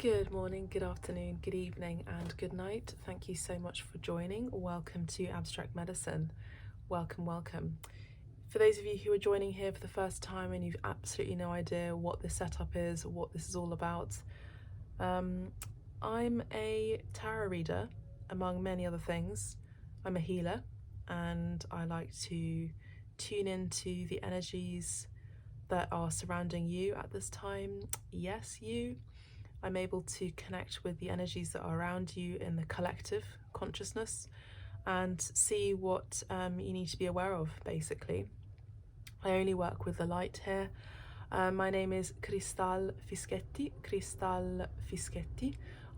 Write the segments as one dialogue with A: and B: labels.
A: Good morning, good afternoon, good evening, and good night. Thank you so much for joining. Welcome to Abstract Medicine. Welcome, welcome. For those of you who are joining here for the first time and you've absolutely no idea what this setup is, what this is all about, I'm a tarot reader, among many other things. I'm a healer, and I like to tune into the energies that are surrounding you at this time. Yes, you. I'm able to connect with the energies that are around you in the collective consciousness and see what you need to be aware of, basically. I only work with the light here. My name is Cristal Fischetti.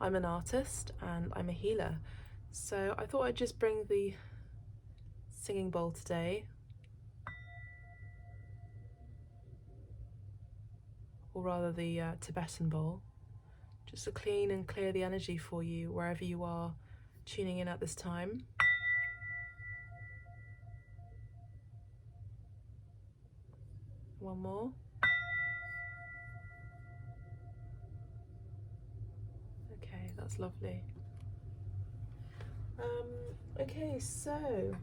A: I'm an artist and I'm a healer. So I thought I'd just bring the singing bowl today, or rather the Tibetan bowl, just to clean and clear the energy for you wherever you are tuning in at this time. One more. Okay, that's lovely. Okay, so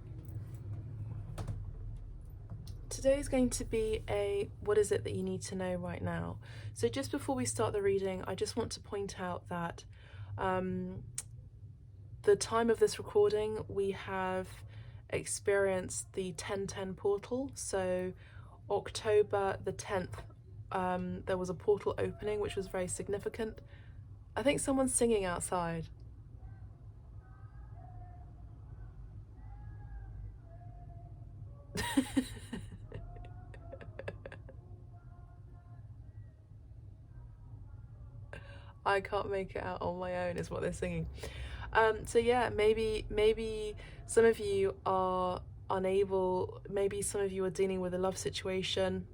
A: today's going to be a what is it that you need to know right now. So just before we start the reading, I just want to point out that the time of this recording, we have experienced the 1010 portal. So October the 10th, there was a portal opening, which was very significant. I think someone's singing outside. I can't make it out on my own is what they're singing. So yeah, maybe some of you are unable, maybe some of you are dealing with a love situation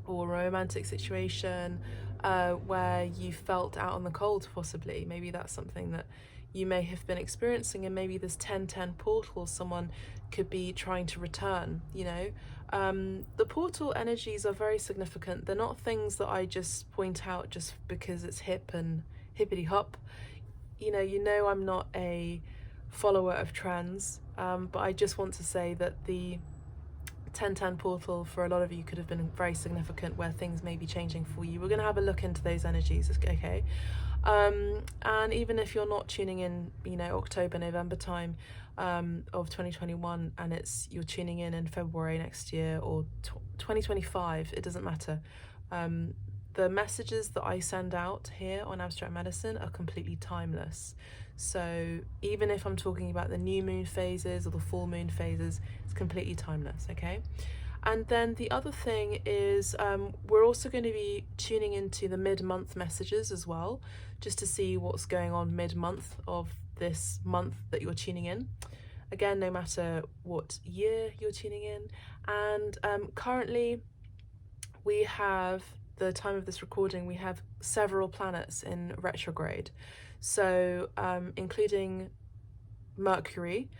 A: or a romantic situation where you felt out on the cold, possibly. Maybe that's something that you may have been experiencing, and maybe this 1010 portal, someone could be trying to return, you know. The portal energies are very significant. They're not things that I just point out just because it's hip and hippity hop. You know I'm not a follower of trends, but I just want to say that the 1010 portal for a lot of you could have been very significant, where things may be changing for you. We're going to have a look into those energies, okay? And even if you're not tuning in, you know, October, November time of 2021, and you're tuning in February next year or 2025, it doesn't matter. The messages that I send out here on Abstract Medicine are completely timeless. So even if I'm talking about the new moon phases or the full moon phases, it's completely timeless, okay? And then the other thing is we're also going to be tuning into the mid-month messages as well, just to see what's going on mid-month of this month that you're tuning in. Again, no matter what year you're tuning in. And currently we have, the time of this recording, we have several planets in retrograde. So including Mercury,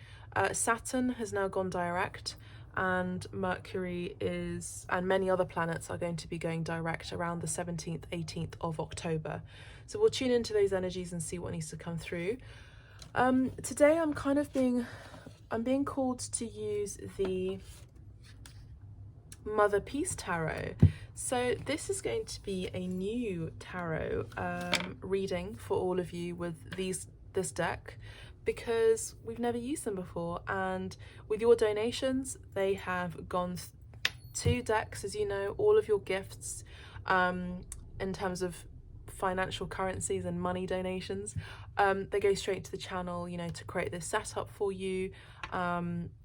A: Saturn has now gone direct, and Mercury and many other planets are going to be going direct around the 17th, 18th of October. So we'll tune into those energies and see what needs to come through. Today I'm being called to use the Mother Peace Tarot. So this is going to be a new tarot reading for all of you with this deck, because we've never used them before, and with your donations they have gone to decks, as you know. All of your gifts in terms of financial currencies and money donations, they go straight to the channel, you know, to create this setup for you,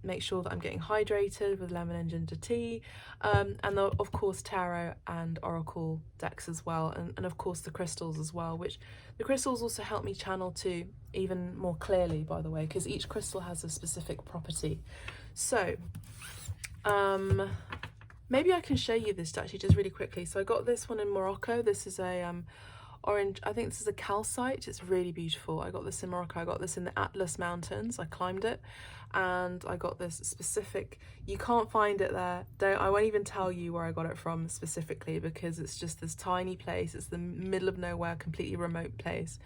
A: make sure that I'm getting hydrated with lemon and ginger tea, and of course tarot and oracle decks as well, and of course the crystals as well, which the crystals also help me channel too, even more clearly, by the way, because each crystal has a specific property. So maybe I can show you this actually just really quickly. So I got this one in Morocco. This is a orange, I think this is a calcite. It's really beautiful. I got this in Morocco. I got this in the Atlas Mountains. I climbed it, and I got this specific, you can't find it there. I won't even tell you where I got it from specifically, because it's just this tiny place. It's the middle of nowhere, completely remote place.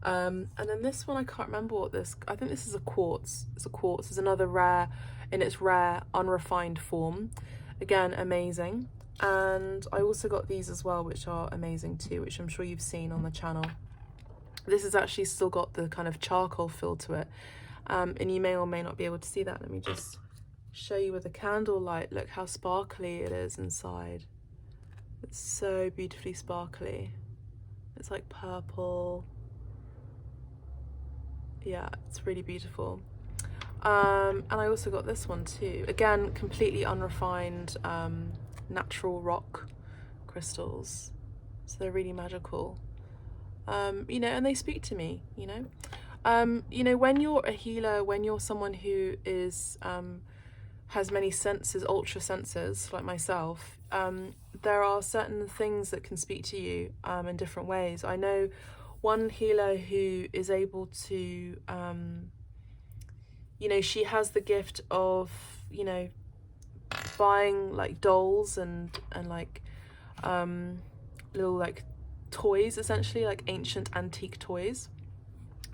A: And then this one, I can't remember what this, I think this is a quartz. It's a quartz. It's another rare, in its rare unrefined form. Again, amazing. And I also got these as well, which are amazing too, which I'm sure you've seen on the channel. This has actually still got the kind of charcoal feel to it, and you may or may not be able to see that. Let me just show you with the candle light. Look how sparkly it is inside. It's so beautifully sparkly. It's like purple. Yeah, it's really beautiful. And I also got this one too. Again, completely unrefined, natural rock crystals. So they're really magical. You know, and they speak to me, you know. You know, when you're a healer, when you're someone who is, has many senses, ultra senses, like myself, there are certain things that can speak to you in different ways. I know one healer who is able to, you know, she has the gift of, you know, buying like dolls and like little like toys, essentially like ancient antique toys,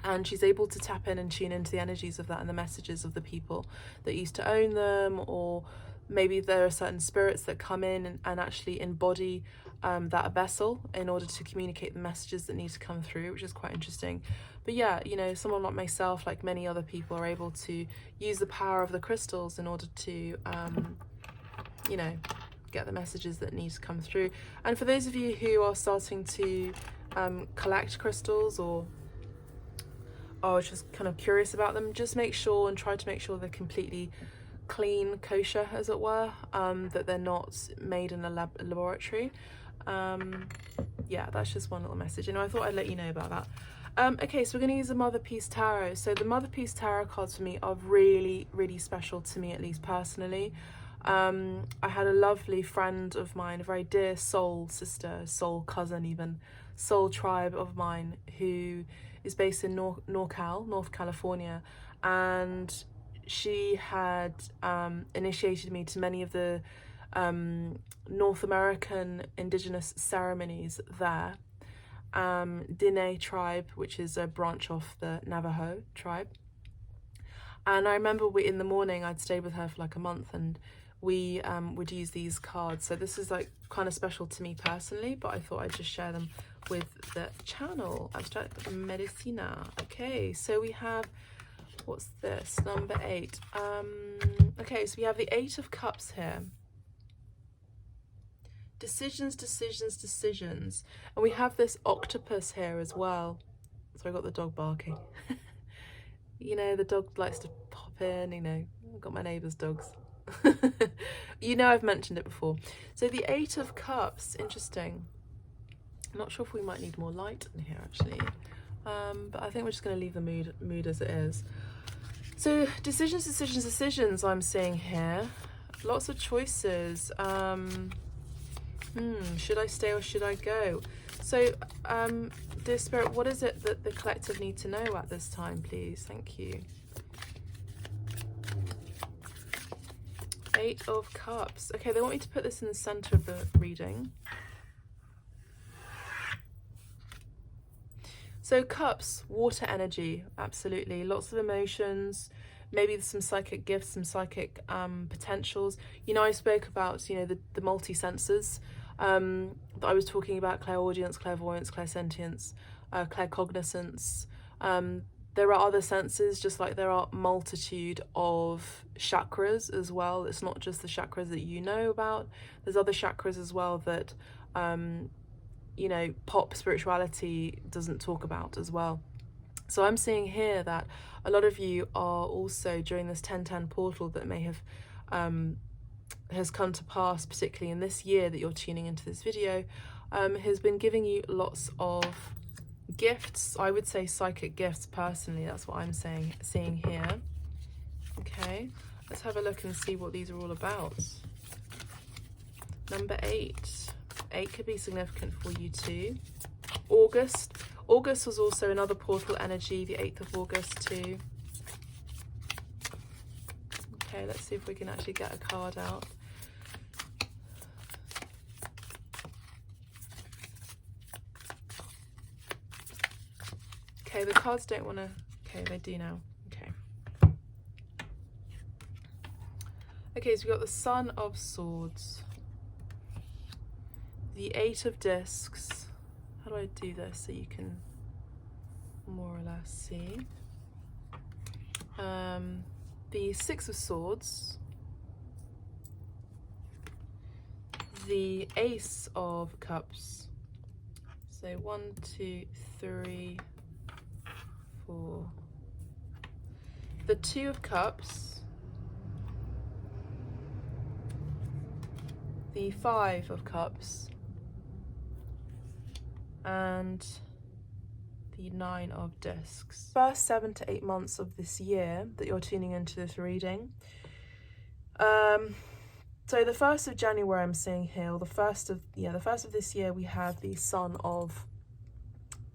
A: and she's able to tap in and tune into the energies of that and the messages of the people that used to own them, or maybe there are certain spirits that come in and actually embody that vessel in order to communicate the messages that need to come through, which is quite interesting. But yeah, you know, someone like myself, like many other people, are able to use the power of the crystals in order to you know, get the messages that need to come through. And for those of you who are starting to collect crystals, or just kind of curious about them, just make sure and try to make sure they're completely clean, kosher, as it were, that they're not made in a laboratory. Yeah, that's just one little message. You know, I thought I'd let you know about that. Okay, so we're going to use the Mother Peace Tarot. So the Mother Peace Tarot cards for me are really, really special to me, at least personally. I had a lovely friend of mine, a very dear soul sister, soul cousin even, soul tribe of mine, who is based in North California, and she had initiated me to many of the North American indigenous ceremonies there. Diné tribe, which is a branch of the Navajo tribe. And I remember in the morning I'd stayed with her for like a month, and we would use these cards. So this is like kind of special to me personally, but I thought I'd just share them with the channel. Abstract Medicina. Okay, so we have, what's this? Number 8. Okay, so we have the 8 of Cups here. Decisions, decisions, decisions. And we have this octopus here as well. So I got the dog barking. You know, the dog likes to pop in, you know, I've got my neighbour's dogs. You know, I've mentioned it before. So the 8 of Cups, interesting. I'm not sure if we might need more light in here actually, but I think we're just going to leave the mood as it is. So decisions, decisions, decisions I'm seeing here. Lots of choices. Should I stay or should I go? So dear Spirit, what is it that the collective need to know at this time, please? Thank you. 8 of Cups. Okay, they want me to put this in the center of the reading. So Cups, water energy, absolutely. Lots of emotions, maybe some psychic gifts, some psychic potentials. You know, I spoke about, you know, the multi-senses that I was talking about: clairaudience, clairvoyance, clairsentience, claircognizance. There are other senses, just like there are multitude of chakras as well. It's not just the chakras that you know about. There's other chakras as well that, you know, pop spirituality doesn't talk about as well. So I'm seeing here that a lot of you are also, during this 1010 portal that may have has come to pass, particularly in this year that you're tuning into this video, has been giving you lots of gifts. I would say psychic gifts personally. That's what I'm seeing here. Okay, let's have a look and see what these are all about. Number 8. 8 could be significant for you too. August. August was also another portal energy, the 8th of August too. Okay, let's see if we can actually get a card out. Okay, the cards don't want to... Okay, they do now. Okay. Okay, so we've got the Sun of Swords. The 8 of Discs. How do I do this so you can more or less see? The 6 of Swords. The Ace of Cups. So 1, 2, 3, 4. The 2 of Cups. The 5 of Cups. And the 9 of Discs. First 7 to 8 months of this year that you're tuning into this reading. So the 1st of January I'm seeing here, or the first of this year, we have the Sun of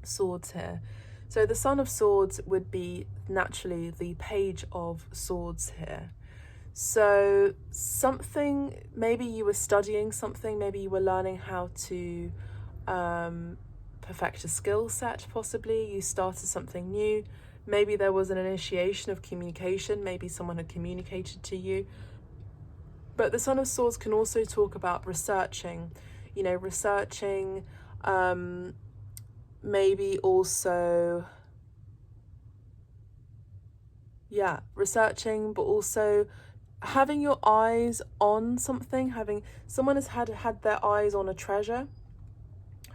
A: Swords here. So the Sun of Swords would be naturally the Page of Swords here. So something, maybe you were studying something, maybe you were learning how to perfect a skill set, possibly. You started something new. Maybe there was an initiation of communication. Maybe someone had communicated to you. But the Sun of Swords can also talk about researching, you know, maybe also, yeah, researching, but also having your eyes on something, someone has had their eyes on a treasure.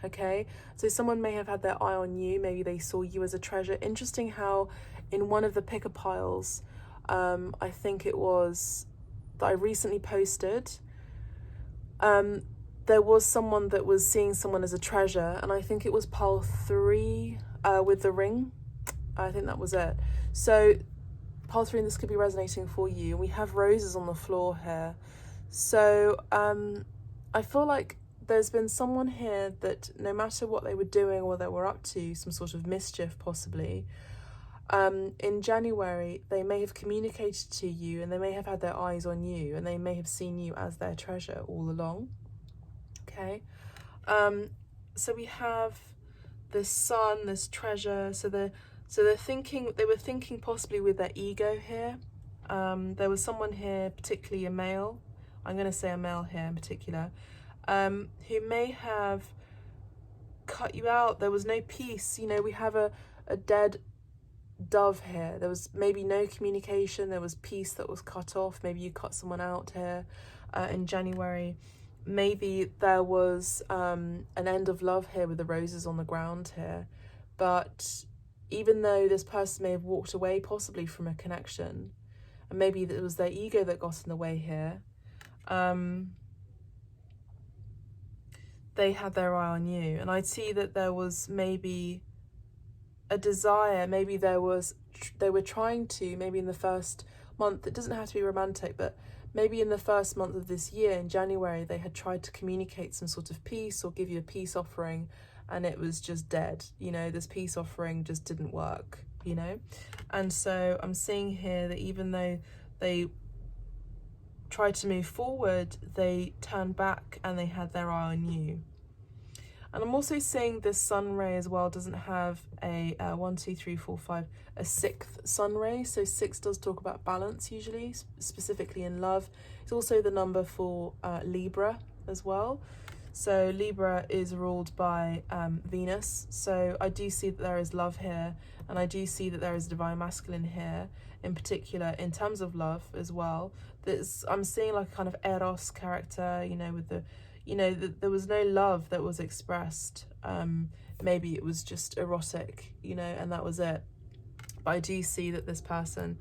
A: Okay, so someone may have had their eye on you, maybe they saw you as a treasure. Interesting how in one of the picker piles, I think it was that I recently posted, there was someone that was seeing someone as a treasure, and I think it was pile 3 with the ring. I think that was it. So pile 3, and this could be resonating for you. We have roses on the floor here. So I feel like there's been someone here that no matter what they were doing or what they were up to, some sort of mischief possibly, in January they may have communicated to you, and they may have had their eyes on you, and they may have seen you as their treasure all along. Okay, so we have this Sun, this treasure. So they were thinking possibly with their ego here. There was someone here, particularly a male. I'm going to say a male here in particular, who may have cut you out. There was no peace. You know, we have a dead dove here. There was maybe no communication. There was peace that was cut off. Maybe you cut someone out here in January. Maybe there was an end of love here with the roses on the ground here. But even though this person may have walked away possibly from a connection, and maybe it was their ego that got in the way here, they had their eye on you. And I'd see that there was maybe a desire, maybe they were trying to, maybe in the first month, it doesn't have to be romantic, but maybe in the first month of this year, in January, they had tried to communicate some sort of peace or give you a peace offering, and it was just dead. You know, this peace offering just didn't work, you know? And so I'm seeing here that even though they tried to move forward, they turned back and they had their eye on you. And I'm also seeing this sun ray as well doesn't have a 1, 2, 3, 4, 5, a 6th sun ray. So 6 does talk about balance usually, specifically in love. It's also the number for Libra as well. So Libra is ruled by Venus. So I do see that there is love here, and I do see that there is divine masculine here, in particular in terms of love as well. I'm seeing like a kind of Eros character, you know, with the, you know, there was no love that was expressed. Maybe it was just erotic, you know, and that was it. But I do see that this person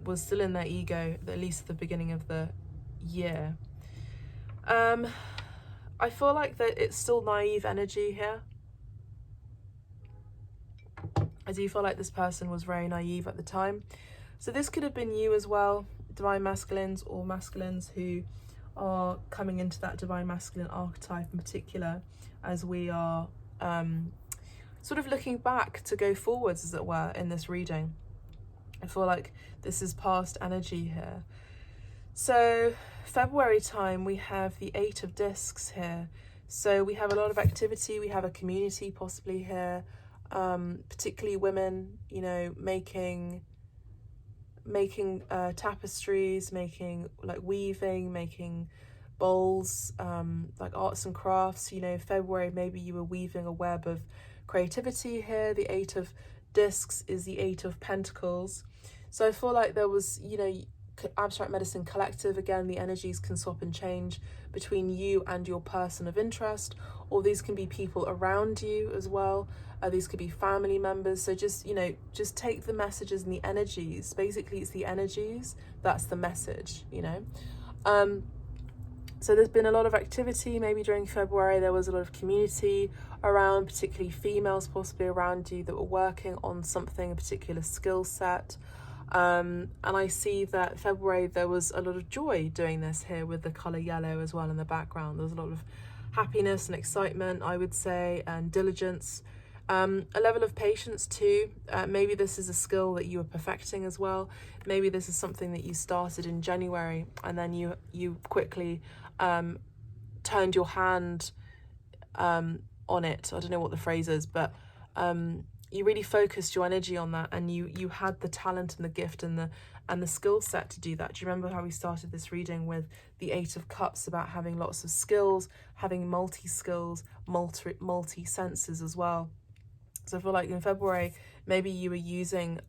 A: was still in their ego, at least at the beginning of the year. I feel like that it's still naive energy here. I do feel like this person was very naive at the time. So this could have been you as well, divine masculines or masculines who are coming into that divine masculine archetype in particular, as we are sort of looking back to go forwards, as it were, in this reading. I feel like this is past energy here. So February time, we have the 8 of Discs here. So we have a lot of activity, we have a community possibly here, particularly women, you know, making tapestries, making like weaving, making bowls, like arts and crafts. You know, February, maybe you were weaving a web of creativity here. The 8 of Discs is the 8 of Pentacles. So I feel like there was, you know, abstract medicine collective. Again, the energies can swap and change between you and your person of interest, or these can be people around you as well. These could be family members. So just, you know, just take the messages and the energies. Basically, it's the energies, that's the message, you know. So there's been a lot of activity. Maybe during February there was a lot of community around, particularly females possibly around you that were working on something, a particular skill set. And I see that February there was a lot of joy doing this here with the colour yellow as well in the background. There was a lot of happiness and excitement, I would say, and diligence. A level of patience too. Maybe this is a skill that you are perfecting as well. Maybe this is something that you started in January and then you quickly turned your hand on it. I don't know what the phrase is, but you really focused your energy on that, and you had the talent and the gift and the skill set to do that. Do you remember how we started this reading with the 8 of Cups, about having lots of skills, having multi-skills, multi-senses as well? So I feel like in February, maybe you were using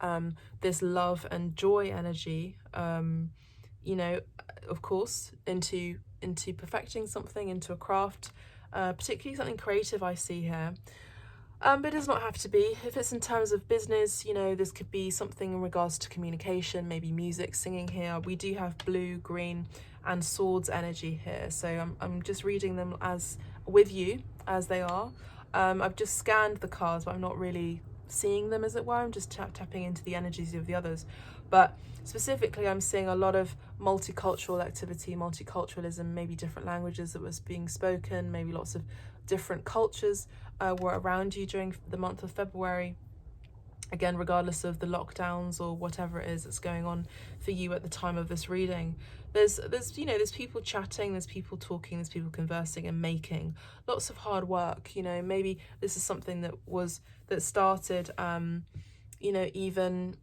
A: this love and joy energy, you know, of course, into perfecting something, into a craft, particularly something creative I see here. But it does not have to be. If it's in terms of business, you know, this could be something in regards to communication, maybe music, singing here. We do have blue, green, and swords energy here. So I'm just reading them as with you as they are. I've just scanned the cards, but I'm not really seeing them, as it were. I'm just tapping into the energies of the others. But specifically, I'm seeing a lot of multicultural activity, multiculturalism, maybe different languages that was being spoken, maybe lots of different cultures were around you during the month of February. Again, regardless of the lockdowns or whatever it is that's going on for you at the time of this reading, there's you know, there's people chatting, there's people talking, there's people conversing and making lots of hard work. You know, maybe this is something that started, you know, even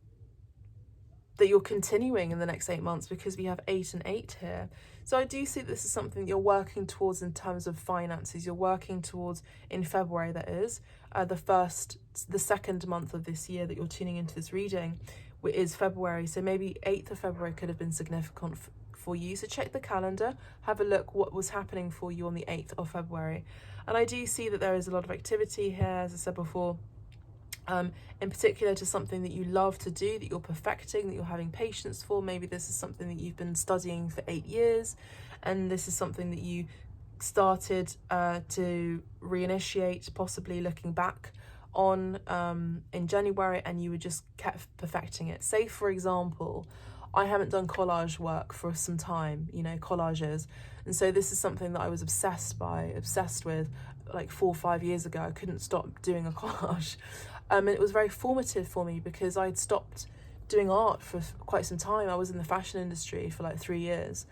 A: that you're continuing in the next 8 months, because we have 8 and 8 here. So I do see this is something that you're working towards in terms of finances. You're working towards in February, that is, the second month of this year that you're tuning into this reading is February. So maybe 8th of February could have been significant for you. So check the calendar, have a look what was happening for you on the 8th of February. And I do see that there is a lot of activity here, as I said before, in particular to something that you love to do, that you're perfecting, that you're having patience for. Maybe this is something that you've been studying for 8 years, and this is something that you started to reinitiate, possibly looking back on in January, and you were just kept perfecting it. Say, for example, I haven't done collage work for some time, you know, collages, and so this is something that I was obsessed with like 4 or 5 years ago. I couldn't stop doing a collage. And it was very formative for me because I'd stopped doing art for quite some time. I was in the fashion industry for like 3 years,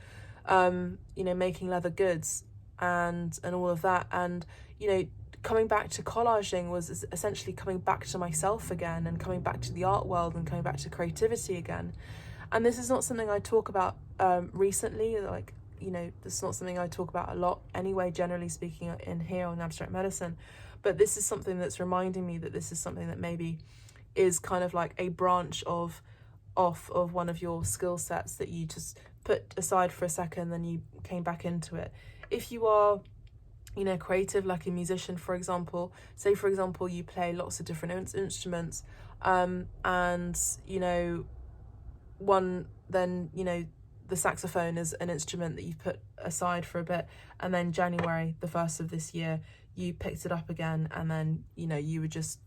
A: you know, making leather goods and all of that. And, you know, coming back to collaging was essentially coming back to myself again, and coming back to the art world, and coming back to creativity again. And this is not something I talk about recently, like, you know, this is not something I talk about a lot anyway, generally speaking, in here on Abstract Medicine. But this is something that's reminding me that this is something that maybe is kind of like a branch of one of your skill sets that you just put aside for a second, then you came back into it. If you are, you know, creative, like a musician, for example, say, for example, you play lots of different instruments, and, you know, then, you know, the saxophone is an instrument that you've put aside for a bit, and then January, the 1st of this year, you picked it up again, and then, you know, you were just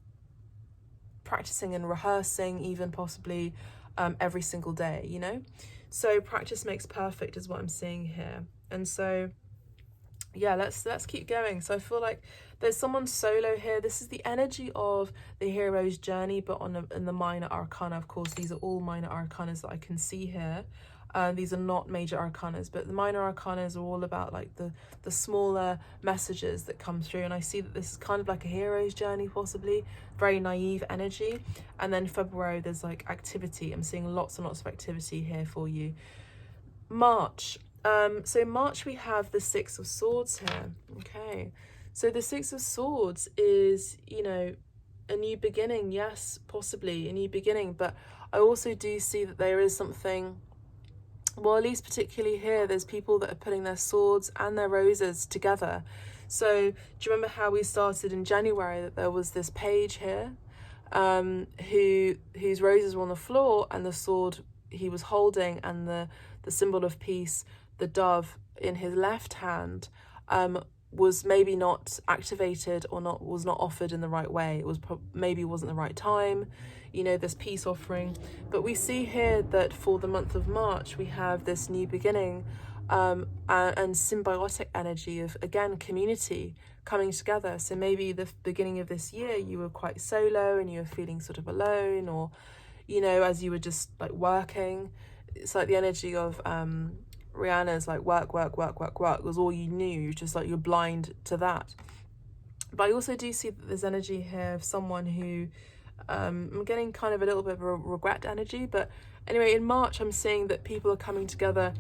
A: practicing and rehearsing, even possibly every single day, you know. So practice makes perfect is what I'm seeing here. And so, yeah, let's keep going. So I feel like there's someone solo here. This is the energy of the hero's journey, but in the minor arcana. Of course, these are all minor arcanas that I can see here. These are not major arcanas, but the minor arcanas are all about like the smaller messages that come through. And I see that this is kind of like a hero's journey, possibly very naive energy. And then February, there's like activity. I'm seeing lots and lots of activity here for you. March. So March, we have the Six of Swords here. Okay, so the Six of Swords is, you know, a new beginning. Yes, possibly a new beginning, but I also do see that there is something, well, at least particularly here, there's people that are putting their swords and their roses together. So do you remember how we started in January, that there was this page here whose roses were on the floor, and the sword he was holding, and the symbol of peace, the dove in his left hand, was maybe not activated, or was not offered in the right way. It was maybe wasn't the right time, you know, this peace offering. But we see here that for the month of March, we have this new beginning, and symbiotic energy of, again, community coming together. So maybe the beginning of this year, you were quite solo and you were feeling sort of alone, or, you know, as you were just like working, it's like the energy of Rihanna's like work was all you knew. You're just like, you're blind to that. But I also do see that there's energy here of someone who, I'm getting kind of a little bit of a regret energy. But anyway, in March, I'm seeing that people are coming together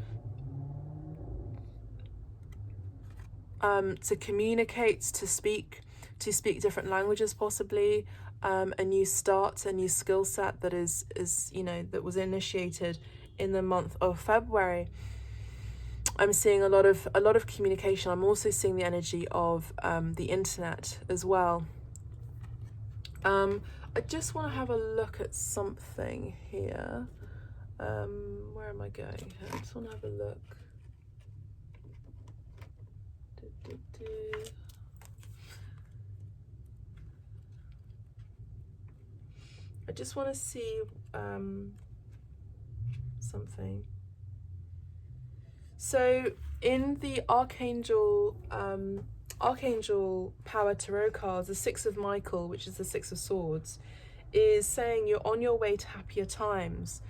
A: to communicate, to speak different languages, possibly. A new start, a new skill set that is, you know, that was initiated in the month of February. I'm seeing a lot of communication. I'm also seeing the energy of the internet as well. I just want to have a look at something here. Where am I going here? I just want to have a look. I just want to see something. So in the Archangel Power Tarot cards, the Six of Michael, which is the Six of Swords, is saying you're on your way to happier times.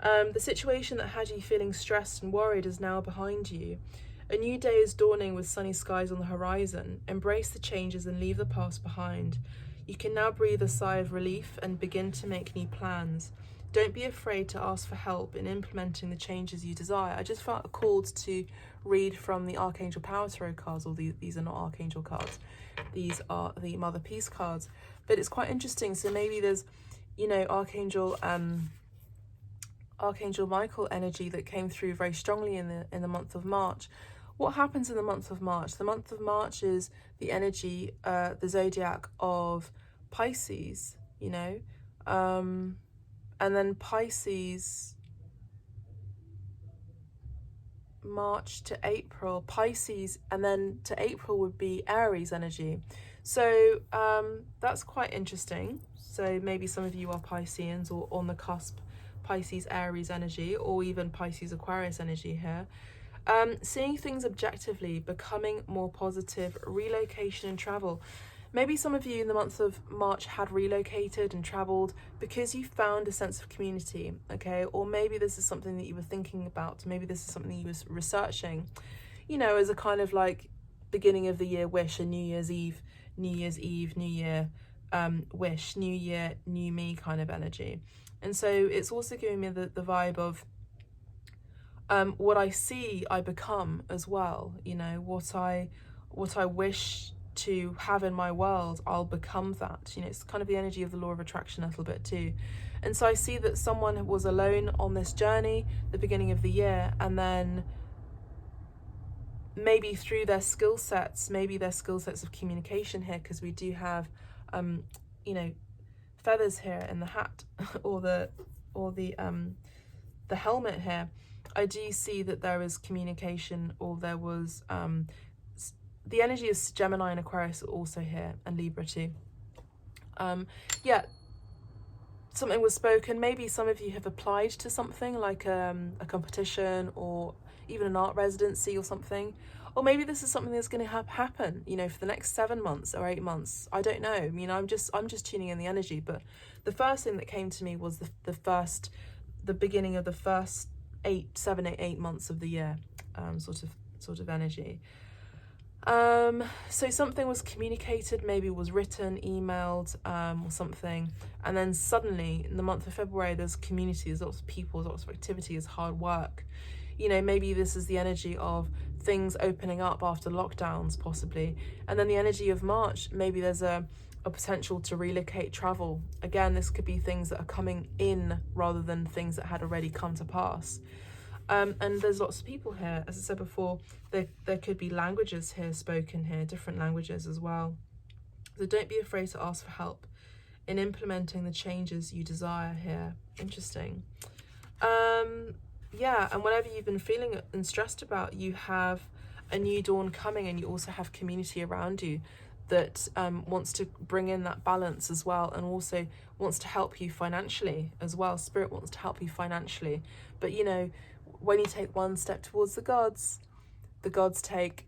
A: The situation that had you feeling stressed and worried is now behind you. A new day is dawning with sunny skies on the horizon. Embrace the changes and leave the past behind. You can now breathe a sigh of relief and begin to make new plans. Don't be afraid to ask for help in implementing the changes you desire. I just felt called to read from the Archangel Power Tarot cards, or these are not Archangel cards. These are the Mother Peace cards. But it's quite interesting. So maybe there's, you know, Archangel Michael energy that came through very strongly in the month of March. What happens in the month of March? The month of March is the energy, the zodiac of Pisces, you know, and then Pisces, March to April, Pisces, and then to April would be Aries energy. So that's quite interesting. So maybe some of you are Pisceans, or on the cusp, Pisces Aries energy, or even Pisces Aquarius energy here. Seeing things objectively, becoming more positive, relocation and travel. Maybe some of you in the month of March had relocated and travelled because you found a sense of community, okay? Or maybe this is something that you were thinking about. Maybe this is something you were researching, you know, as a kind of like beginning of the year wish, a New Year's Eve, New Year wish, New Year, new me kind of energy. And so it's also giving me the vibe of what I see, I become as well. You know, what I wish to have in my world, I'll become that. You know, it's kind of the energy of the law of attraction a little bit too. And so I see that someone was alone on this journey, the beginning of the year, and then maybe through their skill sets, maybe their skill sets of communication here, because we do have, you know, feathers here in the hat, or the helmet here. I do see that there is communication, or there was the energy of Gemini and Aquarius also here, and Libra too. Yeah, something was spoken. Maybe some of you have applied to something like a competition, or even an art residency or something. Or maybe this is something that's going to happen, you know, for the next 7 months or 8 months. I don't know. You know, I'm just tuning in the energy. But the first thing that came to me was the beginning of the first 7, 8 months of the year, sort of energy. So something was communicated, maybe was written, emailed, or something, and then suddenly in the month of February there's community, there's lots of people, lots of activity, there's hard work. You know, maybe this is the energy of things opening up after lockdowns, possibly. And then the energy of March, maybe there's a potential to relocate, travel. Again, this could be things that are coming in rather than things that had already come to pass. And there's lots of people here. As I said before, there could be languages here spoken here, different languages as well. So don't be afraid to ask for help in implementing the changes you desire here. Interesting. Yeah, and whatever you've been feeling and stressed about, you have a new dawn coming, and you also have community around you that wants to bring in that balance as well, and also wants to help you financially as well. Spirit wants to help you financially. But, you know, when you take one step towards the gods take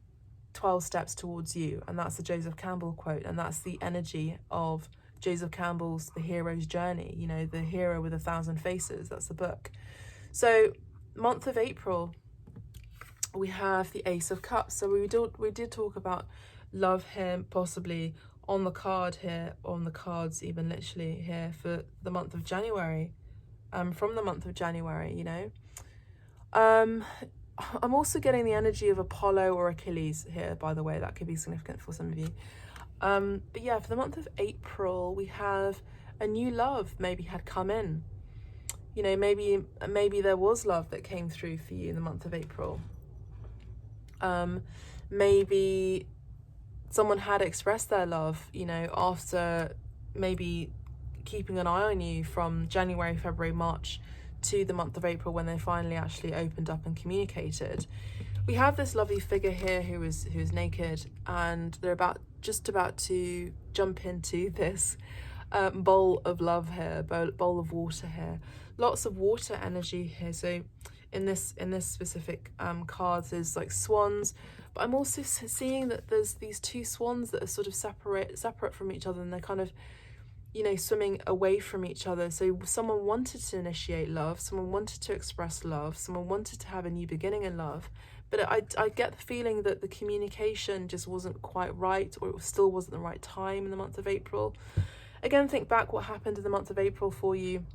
A: 12 steps towards you. And that's the Joseph Campbell quote. And that's the energy of Joseph Campbell's The Hero's Journey. You know, the hero with 1,000 faces. That's the book. So month of April, we have the Ace of Cups. So we did talk about love here, possibly on the card here, on the cards even literally here for the month of January. From the month of January, you know. I'm also getting the energy of Apollo or Achilles here, by the way. That could be significant for some of you. But yeah, for the month of April, we have a new love maybe had come in. You know, maybe there was love that came through for you in the month of April. Maybe someone had expressed their love, you know, after maybe keeping an eye on you from January, February, March to the month of April, when they finally actually opened up and communicated. We have this lovely figure here who is naked, and they're just about to jump into this bowl of love here, bowl of water here. Lots of water energy here. So in this specific card, there's like swans, but I'm also seeing that there's these two swans that are sort of separate from each other, and they're kind of, you know, swimming away from each other. So someone wanted to initiate love, someone wanted to express love, someone wanted to have a new beginning in love, but I get the feeling that the communication just wasn't quite right, or it still wasn't the right time in the month of April. Again, think back what happened in the month of April for you.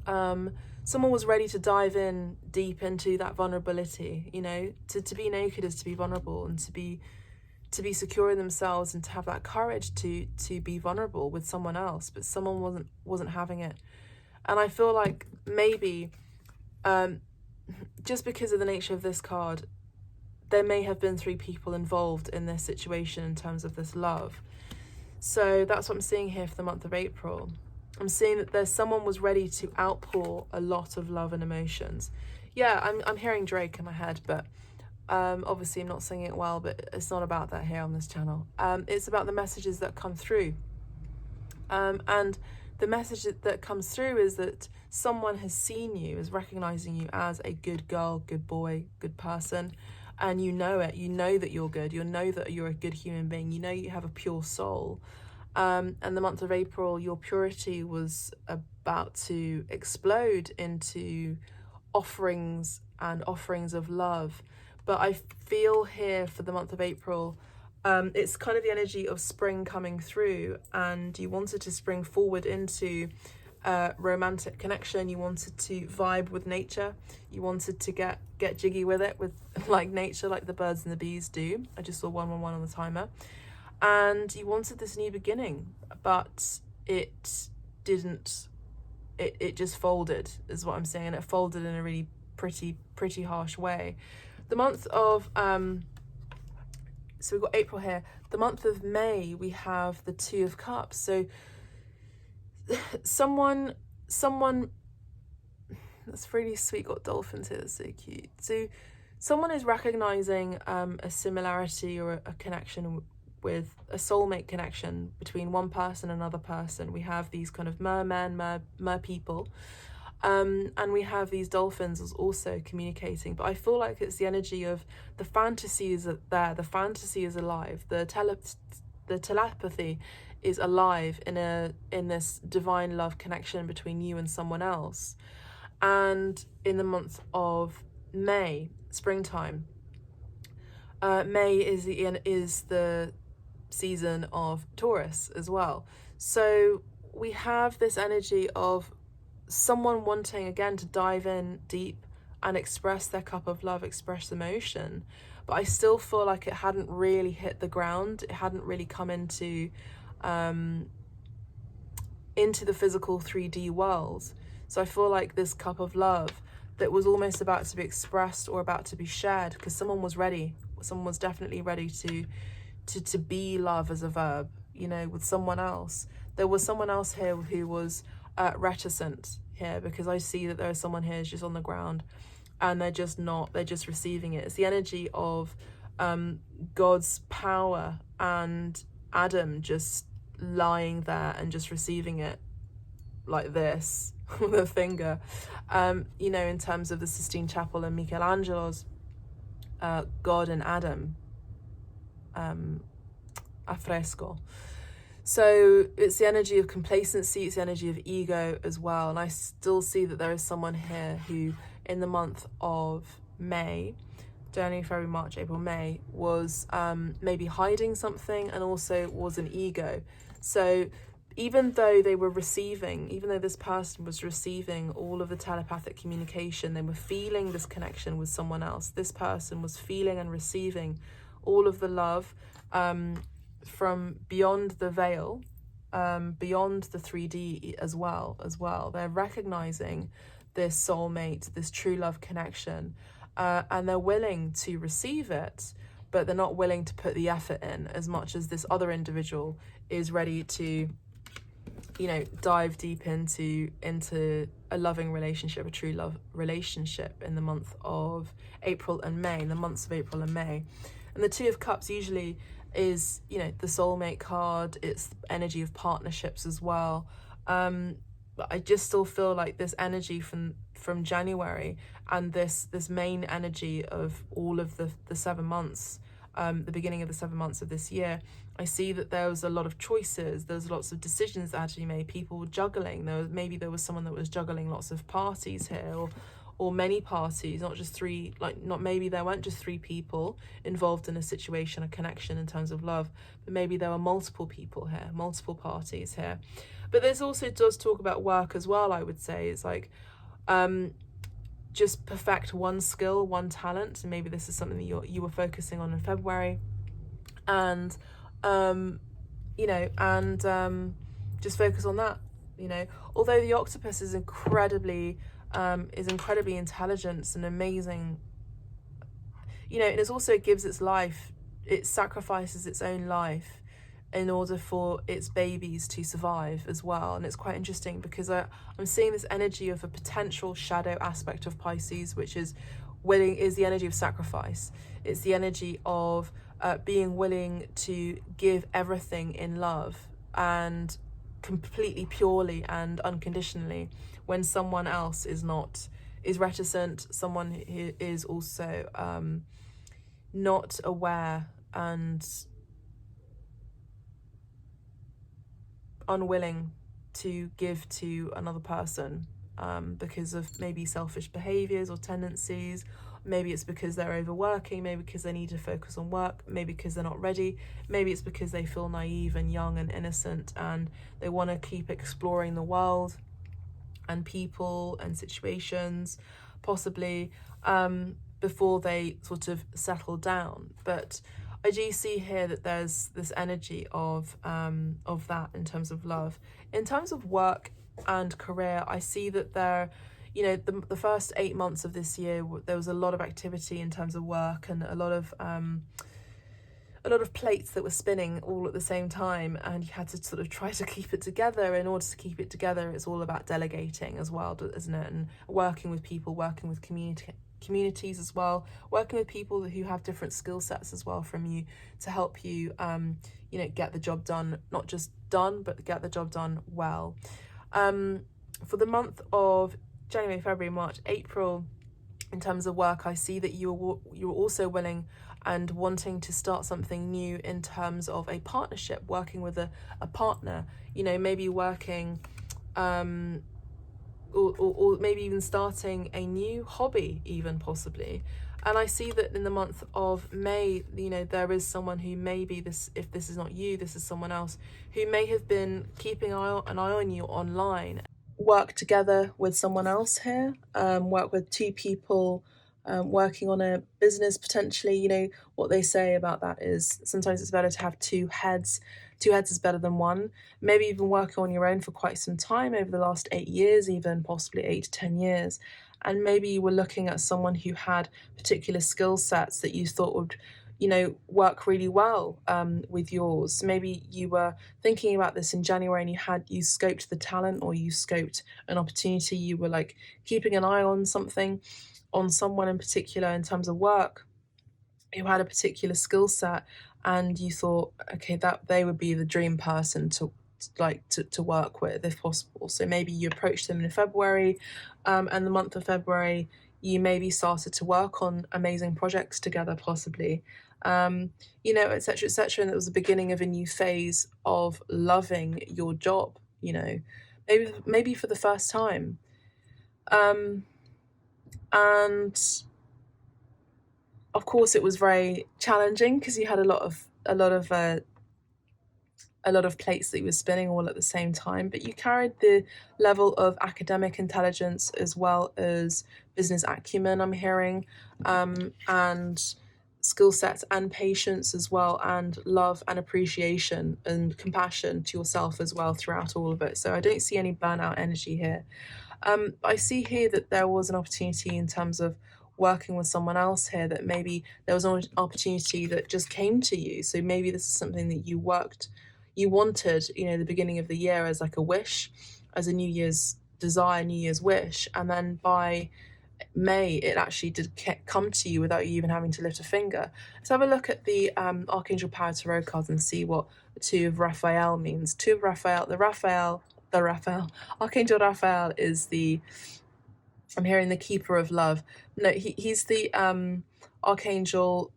A: Someone was ready to dive in deep into that vulnerability, you know. To be naked is to be vulnerable, and to be secure in themselves, and to have that courage to be vulnerable with someone else. But someone wasn't having it. And I feel like maybe just because of the nature of this card, there may have been 3 people involved in this situation in terms of this love. So that's what I'm seeing here for the month of April. I'm seeing that there's someone was ready to outpour a lot of love and emotions. Yeah, I'm hearing Drake in my head, but obviously I'm not singing it well, but it's not about that here on this channel. It's about the messages that come through. And the message that comes through is that someone has seen you, is recognizing you as a good girl, good boy, good person, and you know it. You know that you're good. You know that you're a good human being. You know you have a pure soul. And the month of April, your purity was about to explode into offerings and offerings of love. But I feel here for the month of April, it's kind of the energy of spring coming through, and you wanted to spring forward into romantic connection. You wanted to vibe with nature. You wanted to get jiggy with it, with like nature, like the birds and the bees do. I just saw 111 on the timer. And you wanted this new beginning, but it didn't. It just folded, is what I'm saying. And it folded in a really pretty harsh way. The month of so we've got April here. The month of May, we have the 2 of Cups. So someone that's really sweet, got dolphins here, that's so cute. So someone is recognizing a similarity or a connection with a soulmate connection between one person and another person. We have these kind of mermen, mer people. And we have these dolphins as also communicating, but I feel like it's the energy of the fantasy is there, the fantasy is alive, the telepathy is alive in this divine love connection between you and someone else. And in the month of May, springtime, May is the season of Taurus as well. So we have this energy of someone wanting again to dive in deep and express their cup of love, express emotion, but I still feel like it hadn't really hit the ground. It hadn't really come into the physical 3D world. So I feel like this cup of love that was almost about to be expressed or about to be shared, because someone was ready. Someone was definitely ready to be love as a verb, you know, with someone else. There was someone else here who was reticent here, because I see that there is someone here who's just on the ground and they're just receiving it. It's the energy of God's power and Adam just lying there and just receiving it like this with a finger, you know, in terms of the Sistine Chapel and Michelangelo's God and Adam affresco. So it's the energy of complacency, it's the energy of ego as well. And I still see that there is someone here who in the month of May, January, February, March, April, May, was maybe hiding something, and also was an ego. So even though this person was receiving all of the telepathic communication, they were feeling this connection with someone else. This person was feeling and receiving all of the love from beyond the veil, beyond the 3D as well. They're recognizing this soulmate, this true love connection, and they're willing to receive it, but they're not willing to put the effort in as much as this other individual is ready to, you know, dive deep into a loving relationship, a true love relationship in the month of April and May, in the months of April and May. And the Two of Cups usually is, you know, the soulmate card. It's the energy of partnerships as well. But I just still feel like this energy from January and this main energy of all of the 7 months, the beginning of the 7 months of this year, I see that there was a lot of choices. There's lots of decisions that had to be made. People were juggling. There was someone that was juggling lots of parties here, or many parties, not just three. Maybe there weren't just 3 people involved in a situation, a connection in terms of love, but maybe there were multiple people here, multiple parties here. But this also does talk about work as well. I would say it's like just perfect one skill, one talent, and maybe this is something that you were focusing on in February, and just focus on that. You know, although the octopus is incredibly intelligent and amazing, you know, and it also gives its life, it sacrifices its own life in order for its babies to survive as well. And it's quite interesting because I'm seeing this energy of a potential shadow aspect of Pisces, which is the energy of sacrifice. It's the energy of being willing to give everything in love and completely, purely and unconditionally when someone else is reticent, someone who is also not aware and unwilling to give to another person because of maybe selfish behaviors or tendencies. Maybe it's because they're overworking, maybe because they need to focus on work, maybe because they're not ready, maybe it's because they feel naive and young and innocent and they want to keep exploring the world and people and situations, possibly, before they sort of settle down. But I do see here that there's this energy of that in terms of love. In terms of work and career, I see that there, you know, the first 8 months of this year, there was a lot of activity in terms of work and a lot of plates that were spinning all at the same time, and you had to sort of try to keep it together. In order to keep it together, it's all about delegating as well, isn't it? And working with people, working with communities as well, working with people who have different skill sets as well from you to help you, you know, get the job done, not just done, but get the job done well. For the month of January, February, March, April, in terms of work, I see that you're also willing and wanting to start something new in terms of a partnership, working with a partner, you know, maybe working, or maybe even starting a new hobby, even possibly. And I see that in the month of May, you know, there is someone who maybe this, if this is not you, this is someone else who may have been keeping an eye on you online. Work together with someone else here, work with two people, working on a business potentially. You know, what they say about that is sometimes it's better to have two heads. Two heads is better than one. Maybe even working on your own for quite some time over the last 8 years, even possibly 8 to 10 years. And maybe you were looking at someone who had particular skill sets that you thought would, you know, work really well with yours. Maybe you were thinking about this in January and you scoped the talent, or you scoped an opportunity. You were like keeping an eye on something, on someone in particular in terms of work who had a particular skill set, and you thought, okay, that they would be the dream person to work with if possible. So maybe you approached them in February, and the month of February you maybe started to work on amazing projects together, possibly, you know, etc., etc. And it was the beginning of a new phase of loving your job, you know, maybe for the first time. And of course it was very challenging because you had a lot of plates that you were spinning all at the same time, but you carried the level of academic intelligence as well as business acumen, I'm hearing, and skill sets and patience as well, and love and appreciation and compassion to yourself as well throughout all of it. So I don't see any burnout energy here. I see here that there was an opportunity in terms of working with someone else here, that maybe there was an opportunity that just came to you. So maybe this is something that you wanted, you know, the beginning of the year as like a wish, as a New Year's desire, New Year's wish. And then by May, it actually did come to you without you even having to lift a finger. Let's have a look at the Archangel Power Tarot cards and see what the Two of Raphael means. Two of Raphael, Archangel Raphael is the, I'm hearing the keeper of love. No, he's the archangel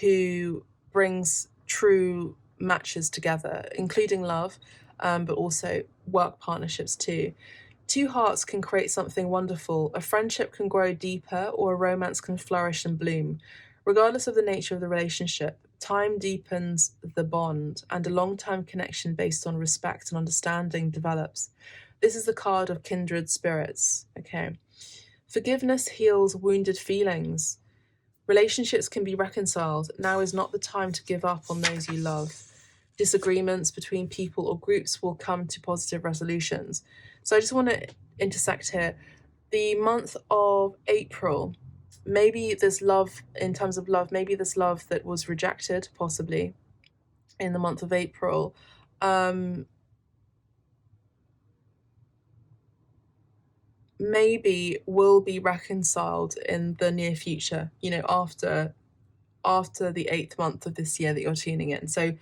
A: who brings true matches together, including love, but also work partnerships too. Two hearts can create something wonderful. A friendship can grow deeper, or a romance can flourish and bloom. Regardless of the nature of the relationship, time deepens the bond, and a long-term connection based on respect and understanding develops. This is the card of kindred spirits. Okay. Forgiveness heals wounded feelings. Relationships can be reconciled. Now is not the time to give up on those you love. Disagreements between people or groups will come to positive resolutions. So I just want to intersect here. The month of April, maybe this love, in terms of love, maybe this love that was rejected, possibly, in the month of April, maybe will be reconciled in the near future, you know, after the 8th month of this year that you're tuning in. So